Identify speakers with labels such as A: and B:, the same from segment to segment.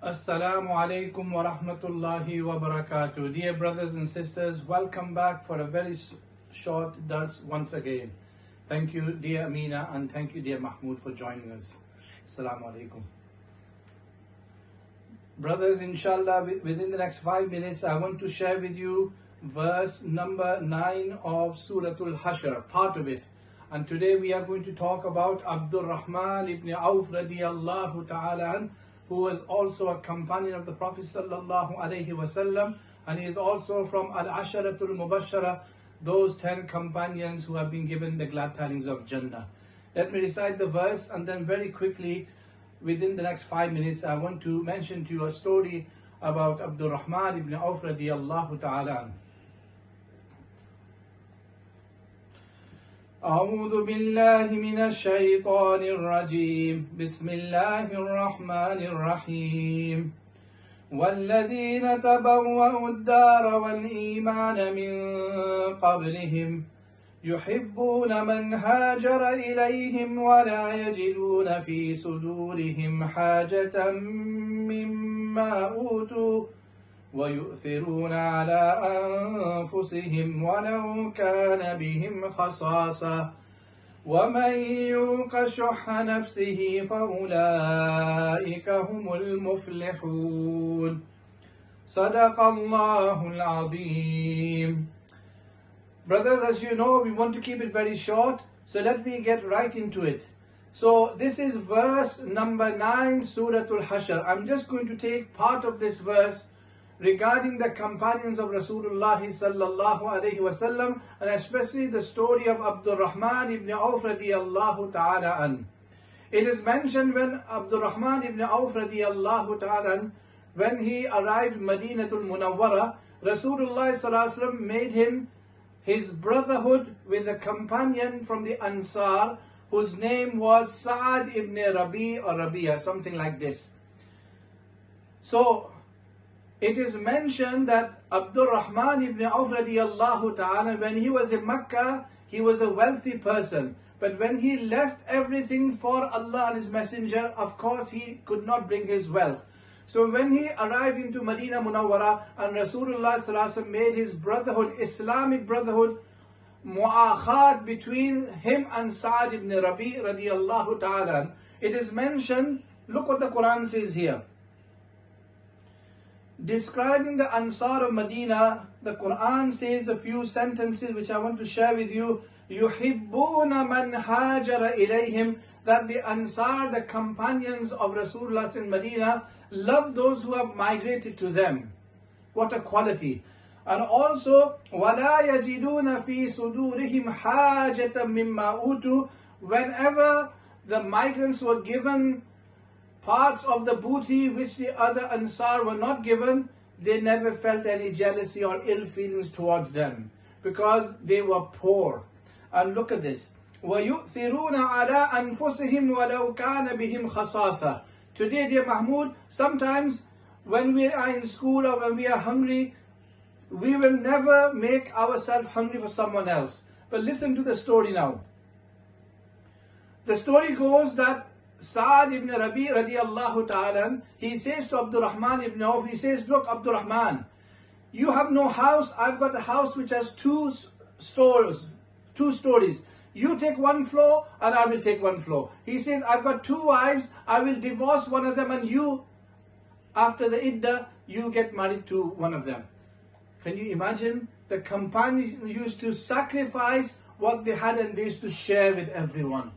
A: Assalamu alaikum wa rahmatullahi wa barakatuh. Dear brothers and sisters, welcome back for a very short dars once again. Thank you, dear Amina, and thank you, dear Mahmoud, for joining us. Assalamu alaikum. Brothers, inshallah, within the next 5 minutes, I want to share with you verse number 9 of Surah Hashr, part of it. And today we are going to talk about Abdurrahmaan ibn Auf radiyallahu ta'ala, who was also a companion of the Prophet sallallahu alaihi wasallam, and he is also from Al-Asharatul Mubashara, those 10 companions who have been given the glad tidings of Jannah. Let me recite the verse, and then very quickly, within the next 5 minutes, I want to mention to you a story about Abdurrahmaan ibn Auf radiyallahu ta'ala. أعوذ بالله من الشيطان الرجيم بسم الله الرحمن الرحيم والذين تبوأوا الدار والإيمان من قبلهم يحبون من هاجر إليهم ولا يجدون في صدورهم حاجة مما أوتوا ويؤثرون على أنفسهم ولو كان بهم خصاصة ومن يوق شح نفسه فأولئك هم المفلحون صدق الله العظيم. Brothers, as you know, we want to keep it very short, so let me get right into it. So this is verse number 9, Surah Hashr. I'm just going to take part of this verse regarding the companions of Rasulullah sallallahu alaihi wasallam, and especially the story of Abdurrahmaan ibn Auf radiyallahu ta'ala an. It is mentioned when Abdurrahmaan ibn Auf radiyallahu ta'ala an, when he arrived Madinatul Munawwara, Rasulullah sallallahu alaihi wasallam made him his brotherhood with a companion from the Ansar whose name was Sa'ad ibn Rabi or Rabia, something like this. So it is mentioned that Abdurrahmaan ibn Auf radiyallahu ta'ala, when he was in Mecca, he was a wealthy person. But when he left everything for Allah and His Messenger, of course he could not bring his wealth. So when he arrived into Madinah Munawwara and Rasulullah sallallahu alaihi wasallam made his brotherhood, Islamic brotherhood, mu'akhat between him and Sa'ad ibn Rabi radiyallahu ta'ala, it is mentioned, look what the Quran says here. Describing the Ansar of Medina, the Quran says a few sentences which I want to share with you. يُحِبُّونَ مَنْ هَاجَرَ إِلَيْهِمْ, that the Ansar, the companions of Rasulullah in Medina, love those who have migrated to them. What a quality. And also, وَلَا يَجِدُونَ فِي صُدُورِهِمْ حَاجَةً مِمَّا أُوتُوا, whenever the migrants were given parts of the booty which the other Ansar were not given, they never felt any jealousy or ill feelings towards them because they were poor. And look at this. وَيُؤْثِرُونَ عَلَىٰ أَنفُسِهِمْ وَلَوْ كَانَ بِهِمْ خَصَاصَةٌ. Today, dear Mahmoud, sometimes when we are in school or when we are hungry, we will never make ourselves hungry for someone else. But listen to the story now. The story goes that Sa'ad ibn Rabi radiyallahu ta'ala, he says to Abdurrahmaan ibn Auf, he says, look Abdurrahmaan, you have no house, I've got a house which has two stories. You take one floor and I will take one floor. He says, I've got 2 wives, I will divorce one of them and you, after the iddah, you get married to one of them. Can you imagine? The companions used to sacrifice what they had and they used to share with everyone.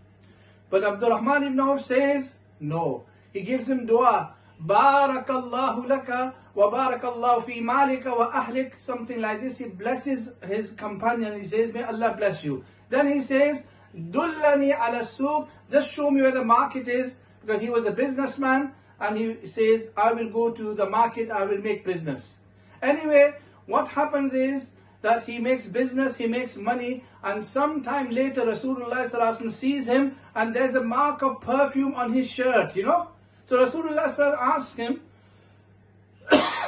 A: But Abdurrahmaan ibn Auf says, no. He gives him dua. Barakallahu laka wa barakallahu fi malika wa ahlik. Something like this. He blesses his companion. He says, may Allah bless you. Then he says, Dullani ala suq. Just show me where the market is. Because he was a businessman. And he says, I will go to the market. I will make business. Anyway, what happens is that he makes business, he makes money, and sometime later Rasulullah sallallahu alaihi wasallam sees him and there's a mark of perfume on his shirt, you know. So Rasulullah sallallahu alaihi wasallam asked him,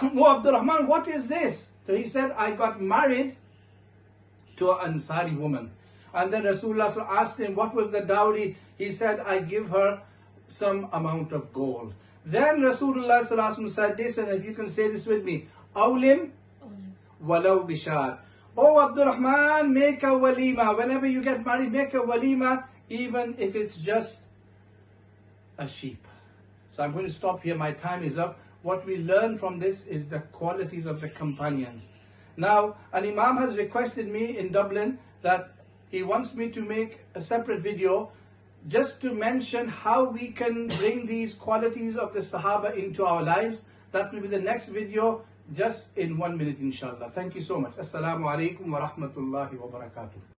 A: Oh Abdurrahmaan, what is this? So he said, I got married to an Ansari woman. And then Rasulullah asked him, what was the dowry? He said, I give her some amount of gold. Then Rasulullah sallallahu alaihi wasallam said this, and if you can say this with me, Awlim walau bishar. Oh Abdurrahmaan, make a walima. Whenever you get married, make a walima, even if it's just a sheep. So I'm going to stop here. My time is up. What we learn from this is the qualities of the companions. Now, an Imam has requested me in Dublin that he wants me to make a separate video just to mention how we can bring these qualities of the Sahaba into our lives. That will be the next video, just in 1 minute, inshallah. Thank you so much. Assalamu alaikum wa rahmatullahi wa barakatuh.